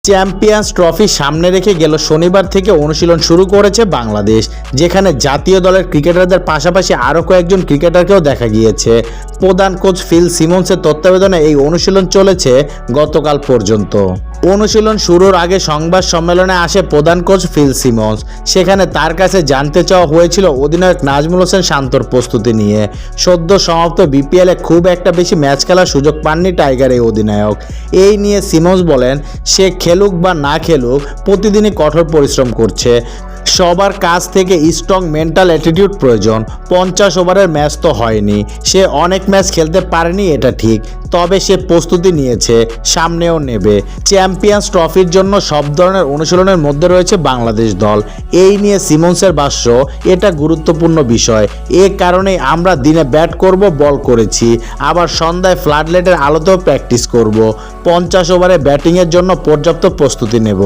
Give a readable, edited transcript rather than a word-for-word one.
Champions trophy সামনে রেখে গেল শনিবার থেকে অনুশীলন শুরু করেছে বাংলাদেশ, যেখানে জাতীয় দলের ক্রিকেটারদের পাশাপাশি আরও কয়েকজন ক্রিকেটারকেও দেখা গিয়েছে। প্রধান কোচ ফিল সিমন্সের তত্ত্বাবধানে এই অনুশীলন চলেছে গতকাল পর্যন্ত। অনুশীলন শুরুর আগে সংবাদ সম্মেলনে আসে প্রধান কোচ ফিল সিমন্স। সেখানে তার কাছে জানতে চাওয়া হয়েছিল অধিনায়ক নাজমুল হোসেন শান্তর প্রস্তুতি নিয়ে। সদ্য সমাপ্ত বিপিএলে খুব একটা বেশি ম্যাচ খেলার সুযোগ পাননি টাইগার এই অধিনায়ক। এই নিয়ে সিমন্স বলেন, সে খেলুক বা না খেলুক প্রতিদিনই কঠোর পরিশ্রম করছে। সবার কাছ থেকে স্ট্রং মেন্টাল অ্যাটিটিউড প্রয়োজন। 50 ওভারের ম্যাচ তো হয়নি, সে অনেক ম্যাচ খেলতে পারেনি, এটা ঠিক, তবে সে প্রস্তুতি নিয়েছে, সামনেও নেবে। চ্যাম্পিয়ন্স ট্রফির জন্য সব ধরনের অনুশীলনের মধ্যে রয়েছে বাংলাদেশ দল। এই নিয়ে সিমন্সের ভাষ্য, এটা গুরুত্বপূর্ণ বিষয়। এ কারণেই আমরা দিনে ব্যাট করব, বল করেছি, আবার সন্ধ্যায় ফ্লাডলাইটের আলোতেও প্র্যাকটিস করব। 50 ওভারে ব্যাটিংয়ের জন্য পর্যাপ্ত প্রস্তুতি নেব।